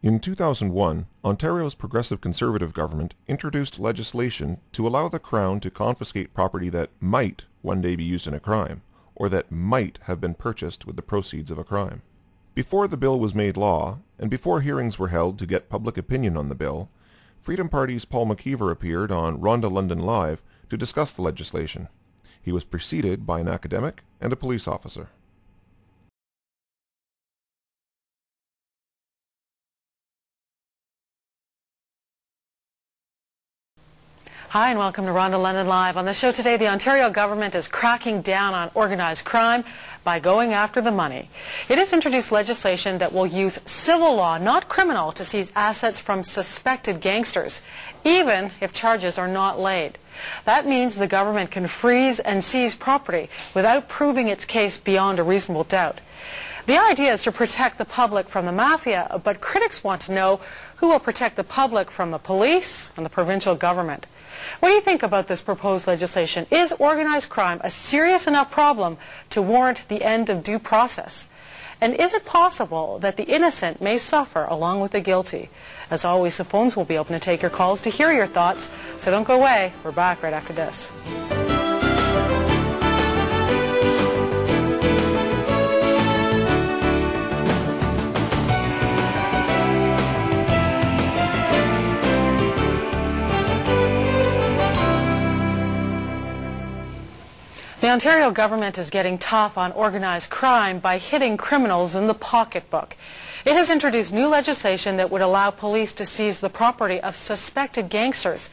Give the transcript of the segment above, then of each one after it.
In 2001, Ontario's Progressive Conservative government introduced legislation to allow the Crown to confiscate property that might one day be used in a crime, or that might have been purchased with the proceeds of a crime. Before the bill was made law, and before hearings were held to get public opinion on the bill, Freedom Party's Paul McKeever appeared on Rhonda London Live to discuss the legislation. He was preceded by an academic and a police officer. Hi and welcome to Rhonda London Live. On the show today, the Ontario government is cracking down on organized crime by going after the money. It has introduced legislation that will use civil law, not criminal, to seize assets from suspected gangsters, even if charges are not laid. That means the government can freeze and seize property without proving its case beyond a reasonable doubt. The idea is to protect the public from the mafia, but critics want to know who will protect the public from the police and the provincial government. What do you think about this proposed legislation? Is organized crime a serious enough problem to warrant the end of due process? And is it possible that the innocent may suffer along with the guilty? As always, the phones will be open to take your calls to hear your thoughts, so don't go away. We're back right after this. The Ontario government is getting tough on organized crime by hitting criminals in the pocketbook. It has introduced new legislation that would allow police to seize the property of suspected gangsters,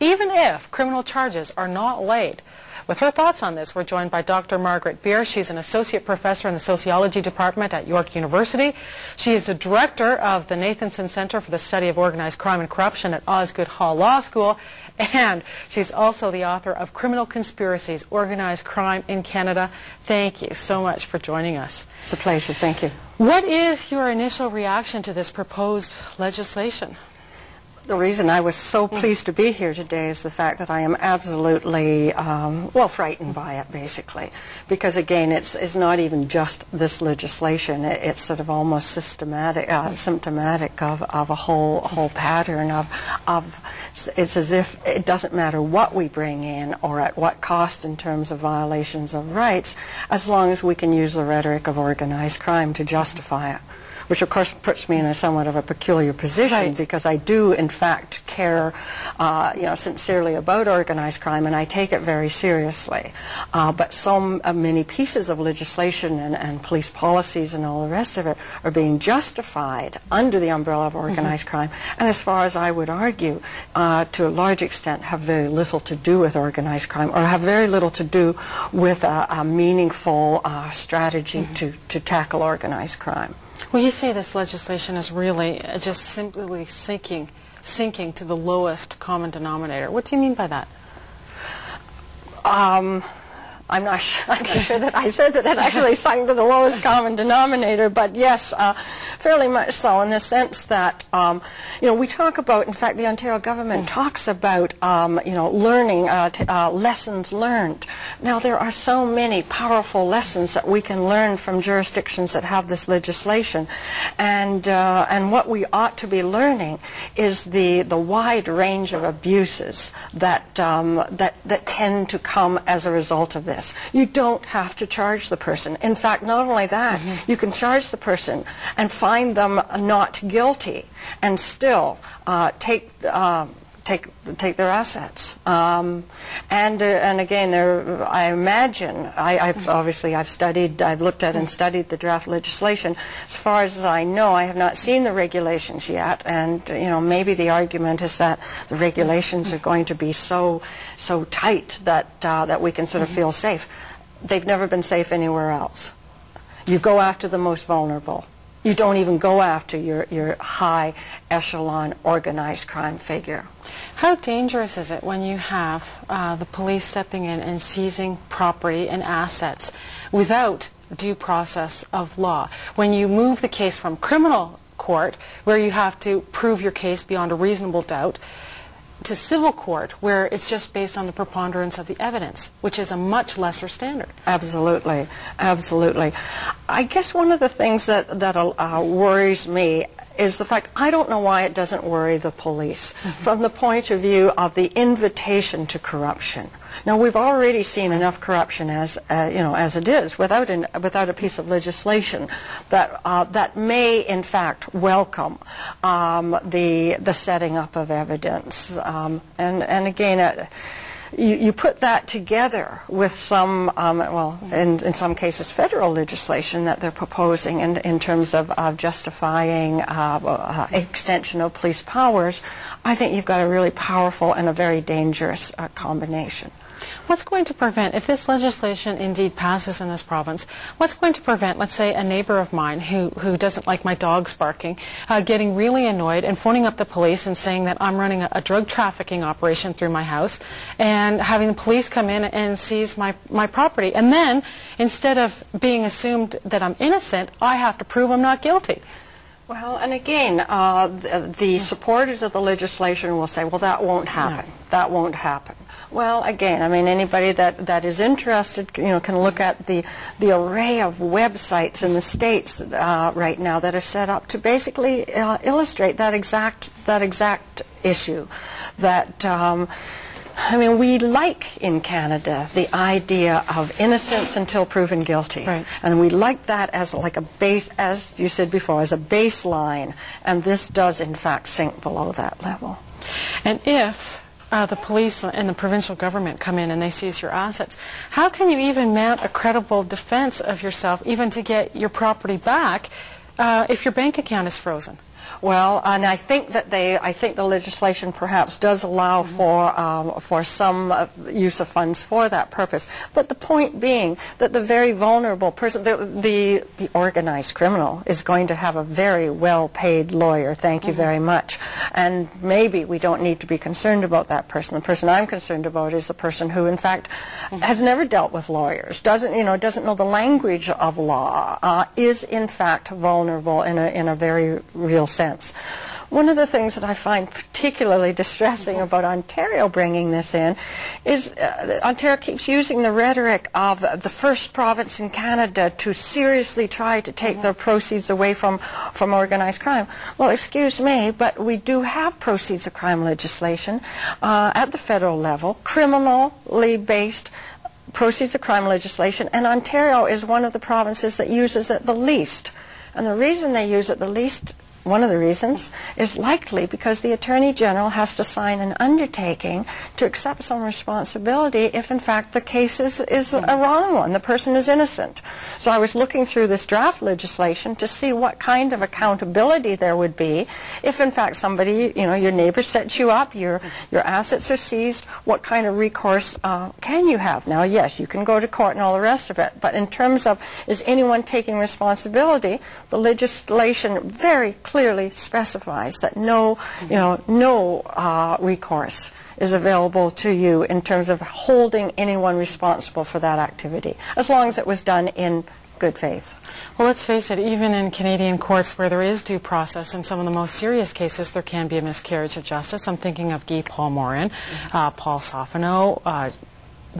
even if criminal charges are not laid. With her thoughts on this, we're joined by Dr. Margaret Beare. She's an associate professor in the sociology department at York University. She is the director of the Nathanson Centre for the Study of Organized Crime and Corruption at Osgoode Hall Law School. And she's also the author of Criminal Conspiracies, Organized Crime in Canada. Thank you so much for joining us. It's a pleasure. Thank you. What is your initial reaction to this proposed legislation? The reason I was so pleased to be here today is the fact that I am absolutely, frightened by it, basically. Because, again, it's not even just this legislation. It's sort of almost symptomatic of a whole pattern of it's as if it doesn't matter what we bring in or at what cost in terms of violations of rights, as long as we can use the rhetoric of organized crime to justify it. Which, of course, puts me in a somewhat of a peculiar position, because I do, in fact, care, sincerely about organized crime, and I take it very seriously. But so many pieces of legislation and police policies and all the rest of it are being justified under the umbrella of organized crime, and as far as I would argue, to a large extent, have very little to do with organized crime, or have very little to do with a meaningful strategy to tackle organized crime. Well, you say this legislation is really just simply sinking to the lowest common denominator. What do you mean by that? I'm not sure that I said that it actually sunk to the lowest common denominator, but yes, fairly much so, in the sense that, we talk about, in fact, the Ontario government talks about, learning, lessons learned. Now, there are so many powerful lessons that we can learn from jurisdictions that have this legislation, and what we ought to be learning is the wide range of abuses that tend to come as a result of this. You don't have to charge the person. In fact, not only that, you can charge the person and find them not guilty and still take their assets. And again, I imagine, I've looked at and studied the draft legislation. As far as I know, I have not seen the regulations yet, and maybe the argument is that the regulations are going to be so tight that we can sort of feel safe. They've never been safe anywhere else. You go after the most vulnerable. You don't even go after your high echelon organized crime figure. How dangerous is it when you have the police stepping in and seizing property and assets without due process of law? When you move the case from criminal court, where you have to prove your case beyond a reasonable doubt, to civil court, where it's just based on the preponderance of the evidence, which is a much lesser standard. Absolutely, absolutely. I guess one of the things that worries me is the fact, I don't know why it doesn't worry the police from the point of view of the invitation to corruption. Now, we've already seen enough corruption as it is, without a piece of legislation that may, in fact, welcome the setting up of evidence. And again, you put that together with some, in some cases, federal legislation that they're proposing in terms of justifying extension of police powers. I think you've got a really powerful and a very dangerous combination. What's going to prevent, if this legislation indeed passes in this province, what's going to prevent, let's say, a neighbor of mine who doesn't like my dogs barking, getting really annoyed and phoning up the police and saying that I'm running a drug trafficking operation through my house, and having the police come in and seize my property, and then, instead of being assumed that I'm innocent, I have to prove I'm not guilty? Well, and again, the supporters of the legislation will say, well, that won't happen. No. That won't happen. Well, again, I mean, anybody that is interested, can look at the array of websites in the states right now that are set up to basically illustrate that exact issue. That we like in Canada the idea of innocence until proven guilty, right. And we like that as like a base, as you said before, as a baseline. And this does, in fact, sink below that level. And if the police and the provincial government come in and they seize your assets, how can you even mount a credible defense of yourself, even to get your property back, if your bank account is frozen? Well, and I think the legislation perhaps does allow for some use of funds for that purpose. But the point being that the very vulnerable person, the organized criminal, is going to have a very well-paid lawyer. Thank you very much. And maybe we don't need to be concerned about that person. The person I'm concerned about is the person who, in fact, has never dealt with lawyers, doesn't know the language of law, is in fact vulnerable in a very real sense. One of the things that I find particularly distressing about Ontario bringing this in is Ontario keeps using the rhetoric of the first province in Canada to seriously try to take the proceeds away from organized crime. Well, excuse me, but we do have proceeds of crime legislation at the federal level, criminally based proceeds of crime legislation, and Ontario is one of the provinces that uses it the least. And the reason they use it the least, one of the reasons, is likely because the Attorney General has to sign an undertaking to accept some responsibility if, in fact, the case is a wrong one. The person is innocent. So I was looking through this draft legislation to see what kind of accountability there would be if, in fact, somebody, your neighbor sets you up, your assets are seized, what kind of recourse can you have? Now, yes, you can go to court and all the rest of it, but in terms of is anyone taking responsibility, the legislation very clearly specifies that no recourse is available to you in terms of holding anyone responsible for that activity, as long as it was done in good faith. Well, let's face it, even in Canadian courts where there is due process, in some of the most serious cases, there can be a miscarriage of justice. I'm thinking of Guy Paul Morin, Paul Sofino,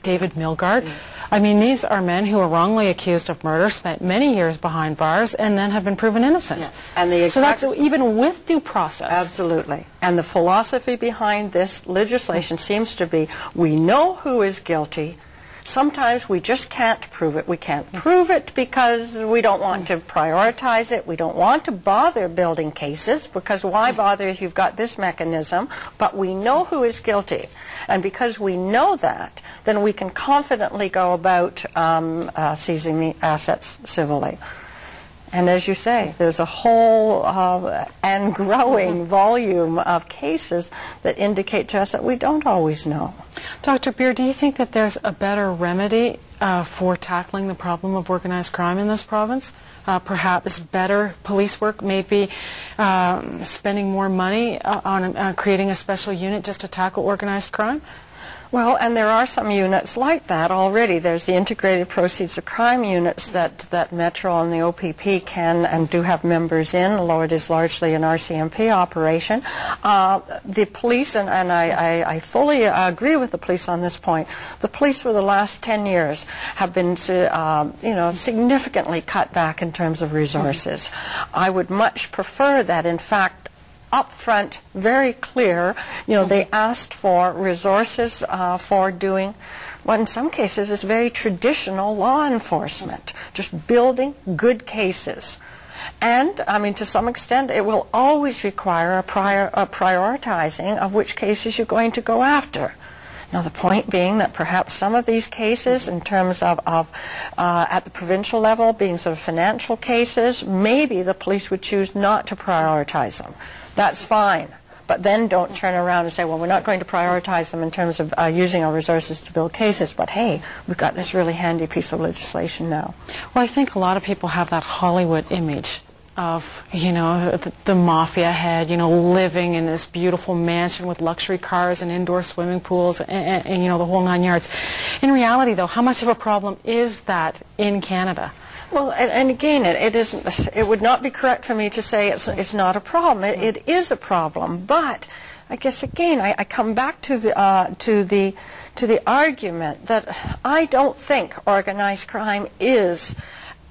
David Milgard. I mean, these are men who are wrongly accused of murder, spent many years behind bars, and then have been proven innocent. Yeah. And so that's even with due process. Absolutely. And the philosophy behind this legislation seems to be, we know who is guilty. Sometimes we just can't prove it. We can't prove it because we don't want to prioritize it. We don't want to bother building cases, because why bother if you've got this mechanism? But we know who is guilty. And because we know that, then we can confidently go about seizing the assets civilly. And as you say, there's a whole and growing volume of cases that indicate to us that we don't always know. Dr. Beare, do you think that there's a better remedy for tackling the problem of organized crime in this province? Perhaps better police work, maybe spending more money on creating a special unit just to tackle organized crime? Well, and there are some units like that already. There's the integrated proceeds of crime units that Metro and the OPP can and do have members in, although it is largely an RCMP operation. The police, and I fully agree with the police on this point, the police for the last 10 years have been significantly cut back in terms of resources. I would much prefer that, in fact, up front, very clear, they asked for resources for doing what in some cases is very traditional law enforcement, just building good cases. And, I mean, to some extent, it will always require a prioritizing of which cases you're going to go after. Now, the point being that perhaps some of these cases, in terms of at the provincial level, being sort of financial cases, maybe the police would choose not to prioritize them. That's fine. But then don't turn around and say, well, we're not going to prioritize them in terms of using our resources to build cases, but hey, we've got this really handy piece of legislation now. Well, I think a lot of people have that Hollywood image of, the mafia head, living in this beautiful mansion with luxury cars and indoor swimming pools and the whole 9 yards. In reality, though, how much of a problem is that in Canada? Well, and again, it would not be correct for me to say it's not a problem. It is a problem, but I guess again, I come back to the argument that I don't think organized crime is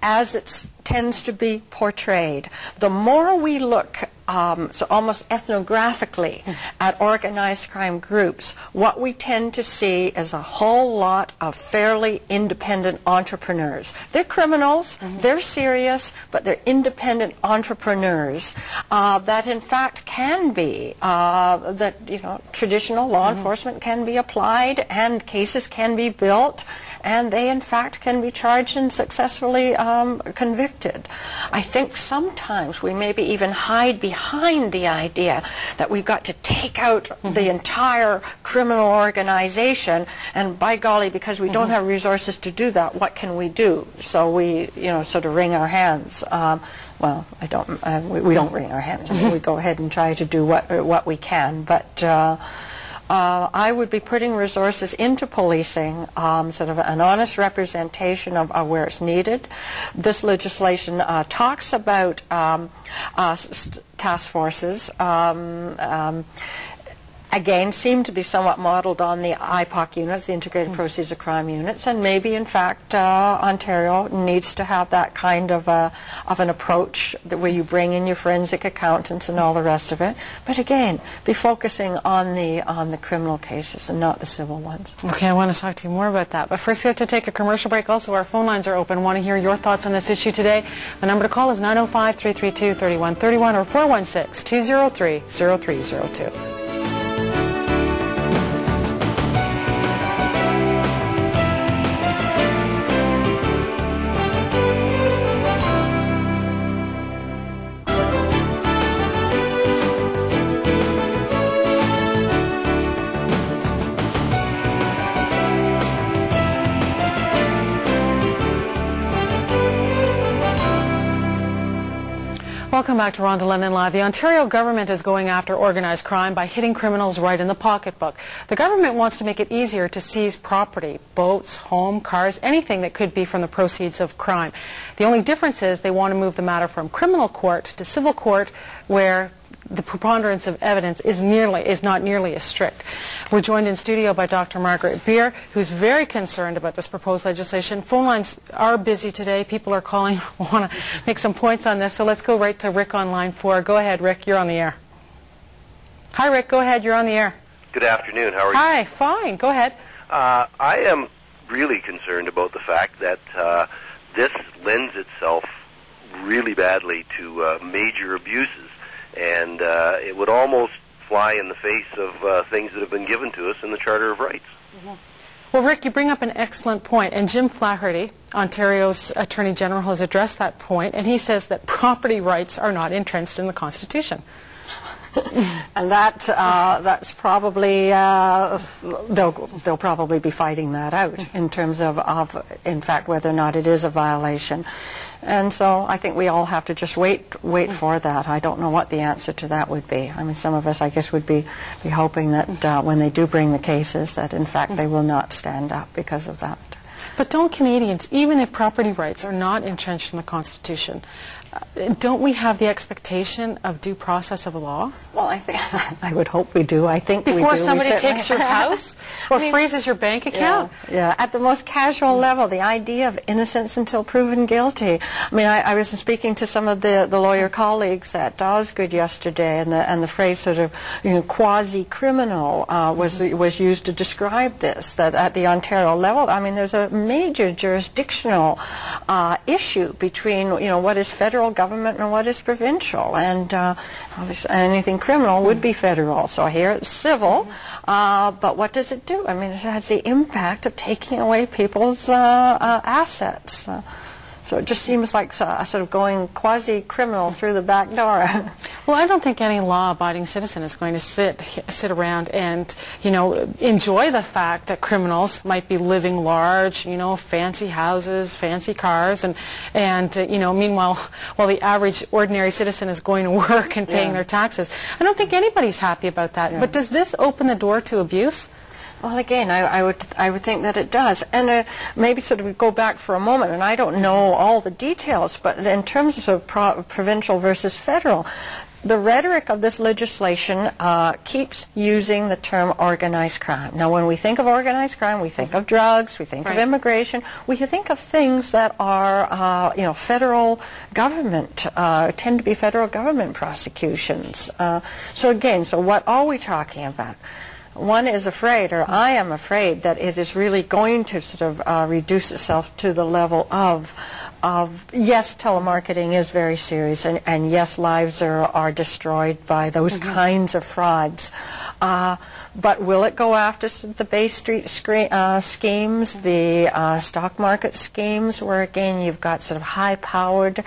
as it tends to be portrayed. The more we look so almost ethnographically at organized crime groups, what we tend to see is a whole lot of fairly independent entrepreneurs. They're criminals, they're serious, but they're independent entrepreneurs that in fact can be, traditional law enforcement can be applied and cases can be built, and they in fact can be charged and successfully convicted. I think sometimes we maybe even hide behind the idea that we've got to take out the entire criminal organization, and by golly, because we don't have resources to do that, what can we do? So we, sort of wring our hands. Well, we don't wring our hands. We go ahead and try to do what we can, but I would be putting resources into policing, sort of an honest representation of where it's needed. This legislation talks about task forces. Again, seem to be somewhat modeled on the IPOC units, the Integrated Proceeds of Crime units, and maybe, in fact, Ontario needs to have that kind of an approach where you bring in your forensic accountants and all the rest of it. But again, be focusing on the criminal cases and not the civil ones. Okay, I want to talk to you more about that. But first, we have to take a commercial break. Also, our phone lines are open. I want to hear your thoughts on this issue today. The number to call is 905-332-3131 or 416-203-0302. Welcome back to Rhonda London Live. The Ontario government is going after organized crime by hitting criminals right in the pocketbook. The government wants to make it easier to seize property, boats, home, cars, anything that could be from the proceeds of crime. The only difference is they want to move the matter from criminal court to civil court, where the preponderance of evidence is not nearly as strict. We're joined in studio by Dr. Margaret Beare, who's very concerned about this proposed legislation. Phone lines are busy today. People are calling, want to make some points on this. So let's go right to Rick on line 4. Go ahead, Rick. You're on the air. Hi, Rick. Go ahead. You're on the air. Good afternoon. How are you? Hi. Fine. Go ahead. I am really concerned about the fact that this lends itself really badly to major abuses. And it would almost fly in the face of things that have been given to us in the Charter of Rights. Well, Rick, you bring up an excellent point, and Jim Flaherty, Ontario's Attorney General, has addressed that point, and he says that property rights are not entrenched in the Constitution. And that's probably they'll probably be fighting that out in terms of in fact whether or not it is a violation. And so I think we all have to just wait for that. I don't know what the answer to that would be. I mean, some of us, I guess, would be hoping that when they do bring the cases, that in fact they will not stand up because of that. But don't Canadians, even if property rights are not entrenched in the Constitution, don't we have the expectation of due process of law? Well, I think I would hope we do. I think before we do. somebody takes your house or freezes your bank account. Yeah, at the most casual level, the idea of innocence until proven guilty. I mean, I was speaking to some of the lawyer colleagues at Osgood yesterday, and the phrase sort of quasi-criminal was used to describe this. That at the Ontario level, I mean, there's a major jurisdictional issue between what is federal government and what is provincial, and obviously anything criminal would be federal. So here it's civil, but what does it do? I mean, it has the impact of taking away people's assets. So it just seems like sort of going quasi-criminal through the back door. Well, I don't think any law-abiding citizen is going to sit around and, enjoy the fact that criminals might be living large, fancy houses, fancy cars, and meanwhile, while the average ordinary citizen is going to work and paying their taxes. I don't think anybody's happy about that. Yeah. But does this open the door to abuse? Well, again, I would think that it does. And maybe sort of go back for a moment, and I don't know all the details, but in terms of provincial versus federal, the rhetoric of this legislation keeps using the term organized crime. Now, when we think of organized crime, we think of drugs, we think of immigration, we think of things that are, federal government, tend to be federal government prosecutions. So what are we talking about? One is afraid, or I am afraid, that it is really going to sort of reduce itself to the level of yes, telemarketing is very serious, and yes, lives are destroyed by those kinds of frauds. But will it go after the Bay Street schemes, the stock market schemes, where again you've got sort of high-powered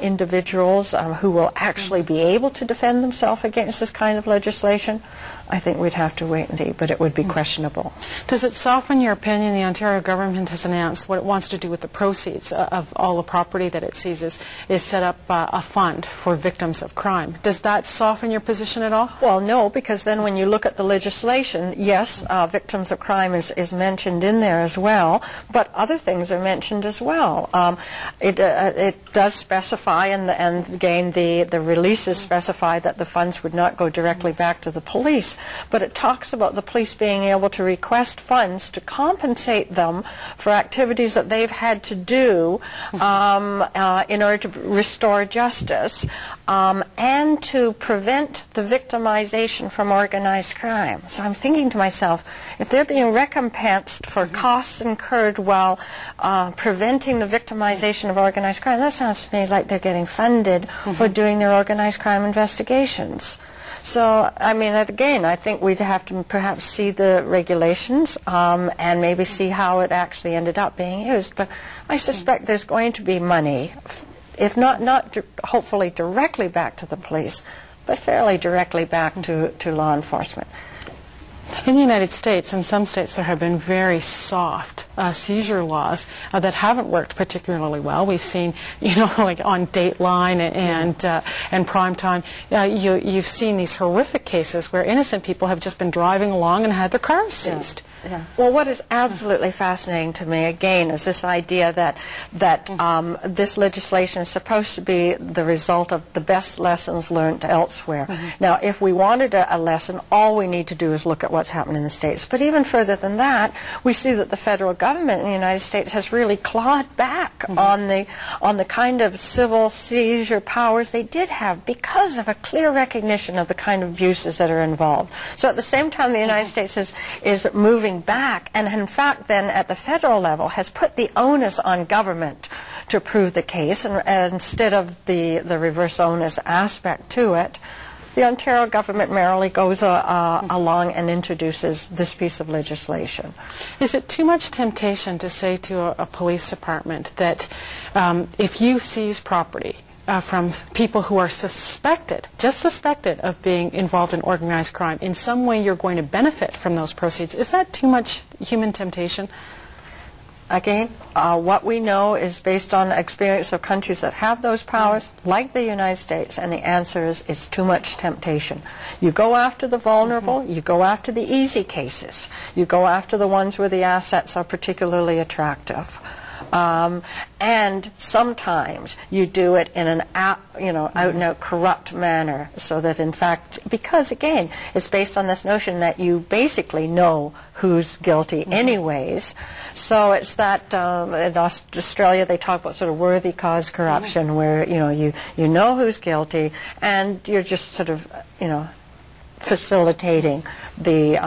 individuals who will actually be able to defend themselves against this kind of legislation? I think we'd have to wait and see, but it would be questionable. Does it soften your opinion? The Ontario government has announced what it wants to do with the proceeds of all the property that it seizes is set up a fund for victims of crime. Does that soften your position at all? Well, no, because then when you look at the legislation, yes, victims of crime is mentioned in there as well, but other things are mentioned as well. It does specify, and again, the releases specify that the funds would not go directly back to the police. But it talks about the police being able to request funds to compensate them for activities that they've had to do in order to restore justice and to prevent the victimization from organized crime. So I'm thinking to myself, if they're being recompensed for costs incurred while preventing the victimization of organized crime, that sounds to me like they're getting funded for doing their organized crime investigations. So, I mean, again, I think we'd have to perhaps see the regulations and maybe see how it actually ended up being used. But I suspect there's going to be money, if not hopefully directly back to the police, but fairly directly back to law enforcement. In the United States, in some states, there have been very soft seizure laws that haven't worked particularly well. We've seen, like on Dateline and Primetime, you've seen these horrific cases where innocent people have just been driving along and had their cars seized. Yeah. Well, what is absolutely fascinating to me, again, is this idea that this legislation is supposed to be the result of the best lessons learned elsewhere. Now, if we wanted a lesson, all we need to do is look at what's happened in the States. But even further than that, we see that the federal government in the United States has really clawed back on the kind of civil seizure powers they did have because of a clear recognition of the kind of abuses that are involved. So at the same time, the United States is moving back, and in fact then at the federal level has put the onus on government to prove the case, and instead of the reverse onus aspect to it, the Ontario government merrily goes along and introduces this piece of legislation. Is it too much temptation to say to a police department that if you seize property, from people who are suspected, just suspected of being involved in organized crime, in some way you're going to benefit from those proceeds. Is that too much human temptation? Again, what we know is based on experience of countries that have those powers, like the United States, and the answer is it's too much temptation. You go after the vulnerable, you go after the easy cases, you go after the ones where the assets are particularly attractive. And sometimes you do it in an out-and-out corrupt manner, so that in fact, because again, it's based on this notion that you basically know who's guilty anyways. So it's that in Australia they talk about sort of worthy cause corruption, where you know who's guilty, and you're just sort of facilitating the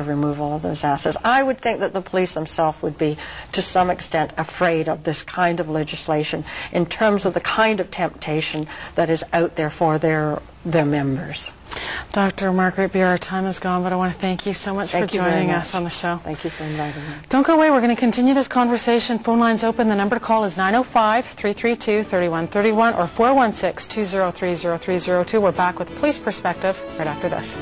removal of those assets. I would think that the police themselves would be, to some extent, afraid of this kind of legislation in terms of the kind of temptation that is out there for their members. Dr. Margaret Beare, our time is gone, but I want to thank you so much for joining us on the show. Thank you for inviting me. Don't go away. We're going to continue this conversation. Phone lines open. The number to call is 905-332-3131 or 416-203-0302. We're back with Police Perspective right after this.